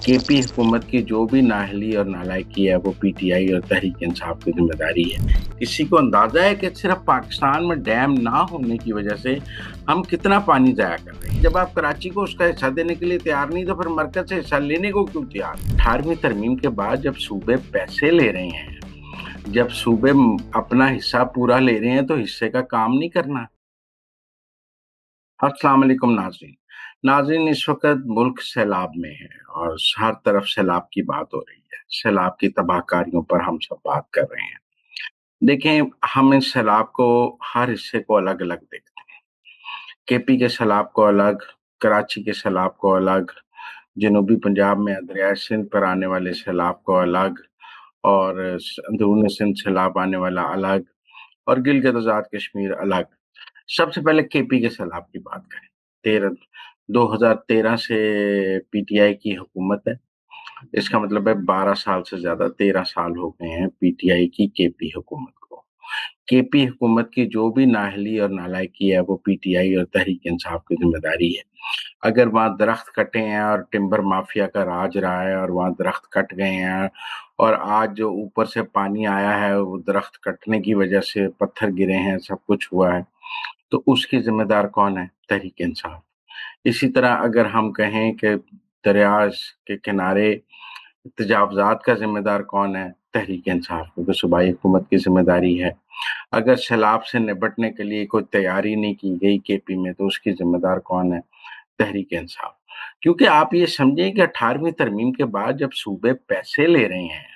KP हुकूमत की जो भी नाअहली और नालायकी है वो पीटीआई और तहरीक इंसाफ की जिम्मेदारी है। किसी को अंदाजा है कि सिर्फ पाकिस्तान में डैम ना होने की वजह से हम कितना पानी जाया कर रहे हैं। जब आप कराची को उसका हिस्सा देने के लिए तैयार नहीं तो फिर मरकज से हिस्सा लेने को क्यों तैयार? 18वीं तरमीम के बाद जब सूबे पैसे ले रहे हैं, जब सूबे अपना हिस्सा पूरा ले रहे हैं तो हिस्से का काम नहीं करना। अस्सलाम वालेकुम नाज़रीन। नाज़रीन, इस वक़्त मुल्क सैलाब में है और हर तरफ सैलाब की बात हो रही है। सैलाब की तबाहकारियों पर हम सब बात कर रहे हैं। देखें, हम इस सैलाब को हर हिस्से को अलग-अलग देखते हैं। केपी के सैलाब को अलग, कराची के सैलाब को अलग, जनूबी पंजाब में दरियाए सिंध पर आने वाले सैलाब को अलग और अंदरूनी सिंध सैलाब आने वाला अलग और गिलगित आज़ाद कश्मीर अलग। सबसे पहले केपी के सैलाब की बात करें। 2013 से पीटीआई की हुकूमत है। इसका मतलब है 12 साल से ज़्यादा 13 साल हो गए हैं पीटीआई की केपी हुकूमत को। केपी हुकूमत की जो भी नाअहली और नालायकी है वो पीटीआई और तहरीक इंसाफ की ज़िम्मेदारी है। अगर वहाँ दरख्त कटे हैं और टिम्बर माफिया का राज रहा है और वहाँ दरख्त कट गए हैं और आज जो ऊपर से पानी आया है वो दरख्त कटने की वजह से पत्थर गिरे हैं, सब कुछ हुआ है, तो उसकी ज़िम्मेदार कौन है? तहरीक इंसाफ। इसी तरह अगर हम कहें कि दरिया के किनारे तजावज़ात का ज़िम्मेदार कौन है? तहरीक इंसाफ, क्योंकि सूबाई हुकूमत की ज़िम्मेदारी है। अगर सैलाब से निपटने के लिए कोई तैयारी नहीं की गई केपी में तो उसकी ज़िम्मेदार कौन है? तहरीक इंसाफ। क्योंकि आप ये समझें कि 18वीं तरमीम के बाद जब सूबे पैसे ले रहे हैं,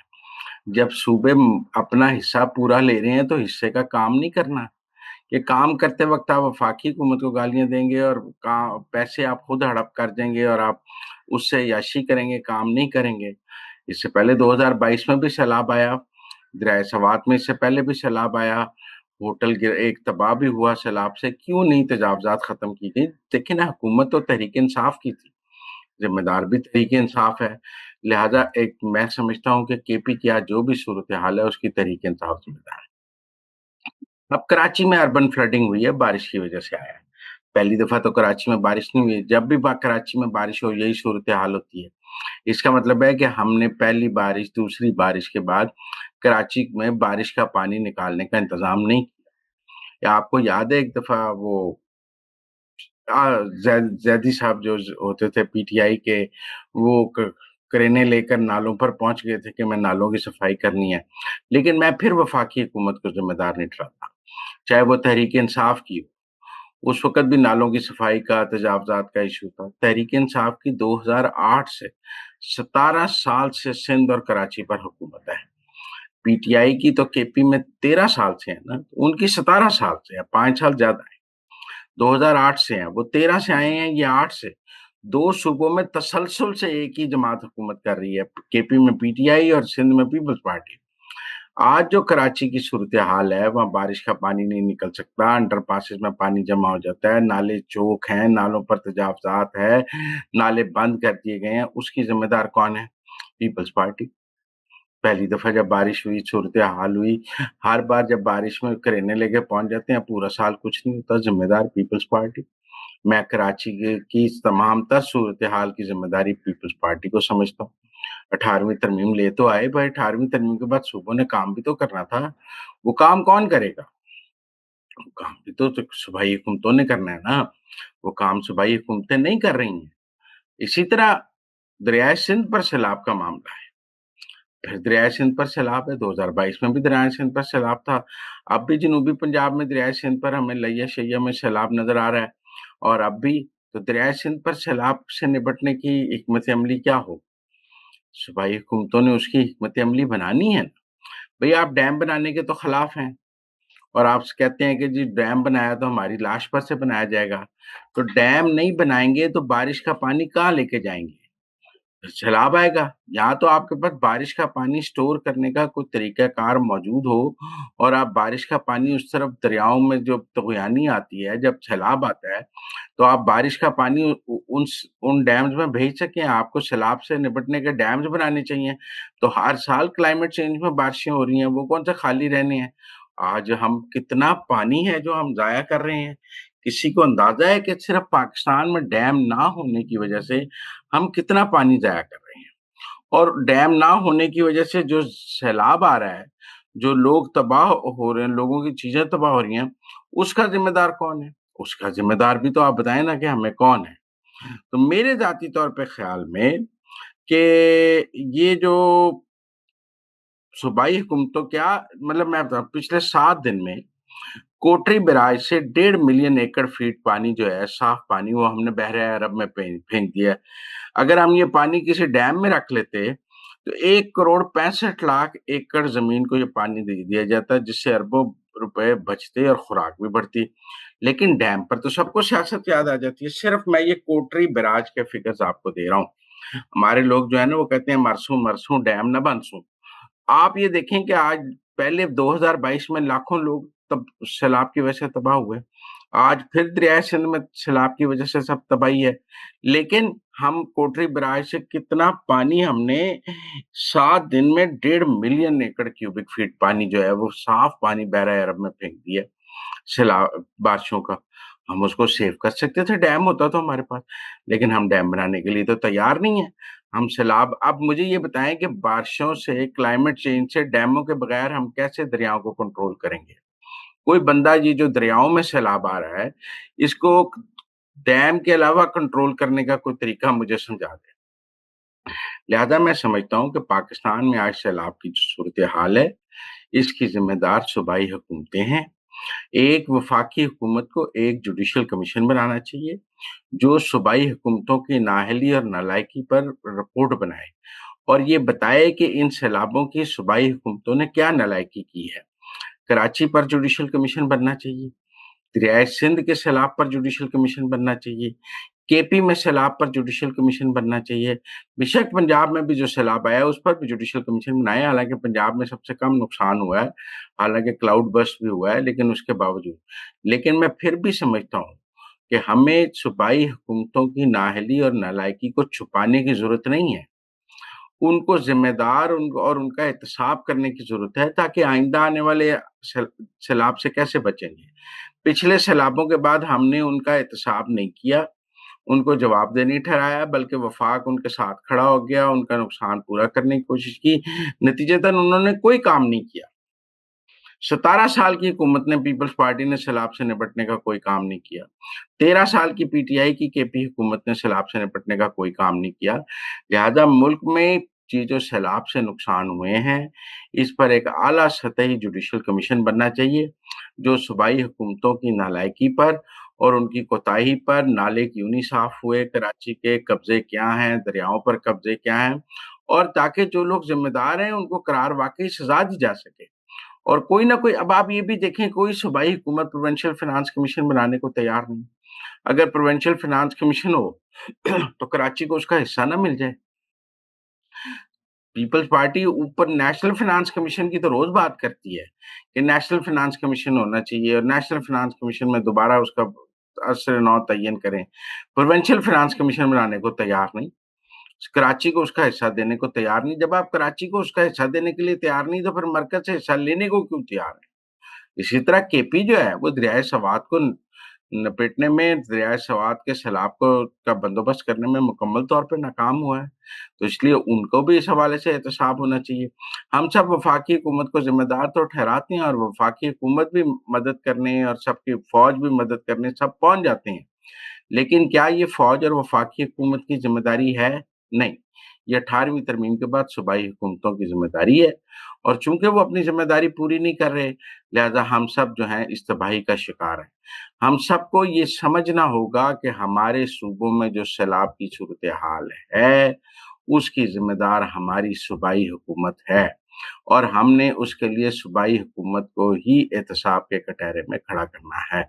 जब सूबे अपना हिस्सा पूरा ले रहे हैं तो हिस्से का काम नहीं करना। ये काम करते वक़्त आप वफ़ाकी हुकूमत को गालियाँ देंगे और का पैसे आप खुद हड़प कर देंगे और आप उससे याशी करेंगे, काम नहीं करेंगे। इससे पहले 2022 में भी सैलाब आया, दरियाए सवात में इससे पहले भी सैलाब आया, होटल एक तबाह भी हुआ सैलाब से, क्यों नहीं तजावज़ात ख़त्म की गई? देखिए ना, हुकूमत तो तहरीक इंसाफ की थी, ज़िम्मेदार भी तहरीक इंसाफ है, लिहाज़ा एक मैं समझता हूँ कि केपी की आज जो भी सूरत-ए-हाल है उसकी तहरीक इंसाफ ज़िम्मेदार है। अब कराची में अर्बन फ्लडिंग हुई है, बारिश की वजह से आया है। पहली दफ़ा तो कराची में बारिश नहीं हुई, जब भी बा कराची में बारिश हो यही सूरत-ए-हाल होती है। इसका मतलब है कि हमने पहली बारिश, दूसरी बारिश के बाद कराची में बारिश का पानी निकालने का इंतज़ाम नहीं किया। या आपको याद है एक दफ़ा वो ज़ैदी साहब जो होते थे पीटीआई के, वो क्रेनें लेकर नालों पर पहुँच गए थे कि मैं नालों की सफाई करनी है। लेकिन मैं फिर वफ़ाकी हुकूमत को ज़िम्मेदार नहीं ठहराता, चाहे वो तहरीक इंसाफ की हो। उस वक़्त भी नालों की सफाई का, तजावज़ात का इश्यू था। तहरीक इंसाफ की 2008 से 17 साल से सिंध और कराची पर हुकूमत है। पीटीआई की तो केपी में 13 साल से है ना, उनकी 17 साल से है, 5 साल ज़्यादा है। 2008 से हैं, वो 13 से आए हैं, ये 8 से। 2 सूबों में तसलसल से एक ही जमात हुकूमत कर रही है, केपी में पीटीआई और सिंध में पीपल्स पार्टी। आज जो कराची की सूरत-ए-हाल है, वहाँ बारिश का पानी नहीं निकल सकता, अंडरपासेस में पानी जमा हो जाता है, नाले चौक हैं, नालों पर तजावज़ात है, नाले बंद कर दिए गए हैं, उसकी ज़िम्मेदार कौन है? People's party. पहली दफ़ा जब बारिश हुई, सूरत-ए-हाल हुई, हर बार जब बारिश में क्रेनें लेके पहुँच जाते हैं, पूरा साल कुछ नहीं होता, ज़िम्मेदार पीपल्स पार्टी। मैं कराची के की इस तमाम तर सूरत-ए-हाल की ज़िम्मेदारी पीपल्स पार्टी को समझता हूँ। 18वीं तरमीम ले तो आए भाई, 18वीं तरमीम के बाद सूबों ने काम भी तो करना था। वो काम कौन करेगा? वो काम भी तो सूबाई हुकूमतों ने करना है ना, वो काम सूबाई हुकूमतें नहीं कर रही हैं। इसी तरह दरियाए सिंध पर सैलाब का मामला है। फिर दरियाए सिंध पर सैलाब है, 2022 में भी दरियाए सिंध पर सैलाब था। अब भी जनूबी पंजाब में दरियाए सिंध पर हमें लैया-शैया में सैलाब नज़र आ रहा है और अब भी तो दरियाए सिंध पर सैलाब से निपटने की हिकमत अमली क्या हो? सूबाई हुकूमतों ने उसकी हिकमत अमली बनानी है ना। भई आप डैम बनाने के तो खिलाफ हैं और आप कहते हैं कि जी डैम बनाया तो हमारी लाश पर से बनाया जाएगा। तो डैम नहीं बनाएँगे तो बारिश का पानी कहाँ लेके जाएँगे? सैलाब आएगा। या तो आपके पास बारिश का पानी स्टोर करने का कोई तरीक़ाकार मौजूद हो और आप बारिश का पानी उस तरफ दरियाओं में जो तग़यानी आती है, जब सैलाब आता है, तो आप बारिश का पानी उन डैम्स में भेज सकें। आपको सैलाब से निपटने के डैम्स बनाने चाहिए। तो हर साल क्लाइमेट चेंज में बारिशें हो रही हैं, वो कौन-सा खाली रहने हैं। आज हम कितना पानी है जो हम ज़ाया कर रहे हैं। किसी को अंदाज़ा है कि सिर्फ़ पाकिस्तान में डैम ना होने की वज़ह से हम कितना पानी ज़ाया कर रहे हैं? और डैम ना होने की वजह से जो सैलाब आ रहा है, जो लोग तबाह हो रहे हैं, लोगों की चीज़ें तबाह हो रही हैं, उसका ज़िम्मेदार कौन है? उसका ज़िम्मेदार भी तो आप बताएँ ना कि हमें कौन है? तो मेरे ज़ाती तौर पे ख़्याल में कि ये जो सूबाई हुकूमतों क्या मतलब मैं बताऊँ पिछले 7 दिन में कोटरी बैराज से 1.5 मिलियन एकड़ फीट पानी जो है, साफ पानी वो हमने बहरे अरब में फेंक दिया है। अगर हम ये पानी किसी डैम में रख लेते, तो 1 करोड़ 65 लाख एकड़ ज़मीन को ये पानी दे दिया जाता, जिससे अरबों रुपए बचते और खुराक भी बढ़ती। लेकिन डैम पर तो सबको सियासत याद आ जाती है। सिर्फ मैं ये कोटरी बैराज के फिगर्स आपको दे रहा हूँ। हमारे लोग जो है ना वो कहते हैं मरसूँ, मरसूँ डैम ना बनसूँ। आप ये देखें कि आज पहले 2022 में लाखों लोग तब सैलाब की वजह से तबाह हुए। आज फिर दरियाए सिंध में सैलाब की वजह से सब तबाही है। लेकिन हम कोटरी बैराज से कितना पानी हमने 7 दिन में 1.5 मिलियन एकड़ क्यूबिक फीट पानी जो है वो साफ पानी बहरा अरब में फेंक दिया। सैलाब बारिशों का। हम उसको सेव कर सकते थे, डैम होता तो हमारे पास, लेकिन हम डैम बनाने के लिए तो तैयार नहीं है। हम सैलाब अब मुझे ये बताएँ कि बारिशों से, क्लाइमेट चेंज से, डैमों के बगैर हम कैसे दरियाओं को कंट्रोल करेंगे? कोई बंदा ये जो दरियाओं में सैलाब आ रहा है, इसको डैम के अलावा कंट्रोल करने का कोई तरीका मुझे समझा दें। लिहाजा मैं समझता हूँ कि पाकिस्तान में आज सैलाब की जो सूरत-ए-हाल है, इसकी ज़िम्मेदार सूबाई हुकूमतें हैं। एक वफाकी हुकूमत को एक जुडिशल कमीशन बनाना चाहिए, जो सूबाई हुकूमतों की नाअहली और नालायकी पर रिपोर्ट बनाए और ये बताए कि इन सैलाबों की सूबाई हुकूमतों ने क्या नालायकी की है। कराची पर जुडिशल कमीशन बनना चाहिए, दरियाए सिंध के सैलाब पर जुडिशल कमीशन बनना चाहिए, केपी में सैलाब पर जुडिशल कमीशन बनना चाहिए। बेशक पंजाब में भी जो सैलाब आया है, उस पर भी जुडिशल कमीशन बनाए, हालाँकि पंजाब में सबसे कम नुकसान हुआ है, हालाँकि क्लाउड बर्स्ट भी हुआ है, लेकिन उसके बावजूद। लेकिन मैं फिर भी समझता हूँ कि हमें सूबाई हुकूमतों की नाअहली और नालायकी को छुपाने की ज़रूरत नहीं है। उनको ज़िम्मेदार और उनका एहतसाब करने की ज़रूरत है, ताकि आइंदा आने वाले सैलाब से कैसे बचेंगे। पिछले सैलाबों के बाद हमने उनका एहतसाब नहीं किया, उनको जवाबदेह नहीं ठहराया, बल्कि वफ़ाक उनके साथ खड़ा हो गया, उनका नुकसान पूरा करने की कोशिश की, नतीजतन उन्होंने कोई काम नहीं किया। 17 साल की हुकूमत ने पीपल्स पार्टी ने सैलाब से निपटने का कोई काम नहीं किया। 13 साल की पीटीआई की केपी हुकूमत ने सैलाब से निपटने का कोई काम नहीं किया। लिहाजा मुल्क में ये जो सैलाब से नुकसान हुए हैं, इस पर एक आला सतही जुडिशल कमीशन बनना चाहिए, जो सूबाई हुकूमतों की नालायकी पर और उनकी कोताही पर, नाले क्यों नहीं साफ हुए, कराची के कब्ज़े क्या हैं, दरियाओं पर कब्ज़े क्या हैं और ताकि जो लोग ज़िम्मेदार हैं, उनको करार वाक़ई सज़ा दी जा सके। और कोई ना कोई अब आप ये भी देखें कोई सूबाई हुकूमत प्रोविंशियल फाइनेंस कमीशन बनाने को तैयार नहीं। अगर प्रोविंशियल फाइनेंस कमीशन हो तो कराची को उसका हिस्सा ना मिल जाए। पीपल्स पार्टी ऊपर नेशनल फाइनेंस कमीशन की तो रोज़ बात करती है कि नेशनल फाइनेंस कमीशन होना चाहिए और नेशनल फाइनेंस कमीशन में दोबारा उसका असर-ए-नौ तय्यन करें। प्रोविंशियल फाइनेंस कमीशन बनाने को तैयार नहीं। कराची को उसका हिस्सा देने को तैयार नहीं। जब आप कराची को उसका हिस्सा देने के लिए तैयार नहीं, तो फिर मरकज़ से हिस्सा लेने को क्यों तैयार हैं? इसी तरह केपी जो है वो दरियाए सवात को लपेटने में, दरियाए सवात के सैलाब को का बंदोबस्त करने में मुकम्मल तौर पे नाकाम हुआ है। तो इसलिए उनको भी इस हवाले से एहतसाब होना चाहिए। हम सब वफाकी हुकूमत को ज़िम्मेदार तो ठहराते हैं और वफाकी हुकूमत भी मदद करने और सबकी फ़ौज भी मदद करने सब पहुँच जाते हैं। लेकिन क्या ये फ़ौज और वफाकी हुकूमत की ज़िम्मेदारी है? नहीं, ये 18वीं तरमीम के बाद सूबाई हुकूमतों की ज़िम्मेदारी है और चूँकि वो अपनी ज़िम्मेदारी पूरी नहीं कर रहे, लिहाज़ा हम सब जो हैं इस तबाही का शिकार हैं। हम सबको ये समझना होगा कि हमारे सूबों में जो सैलाब की सूरत-ए-हाल है, उसकी ज़िम्मेदार हमारी सूबाई हुकूमत है और हमने उसके लिए सूबाई हुकूमत को ही एहतसाब के कटहरे में खड़ा करना है।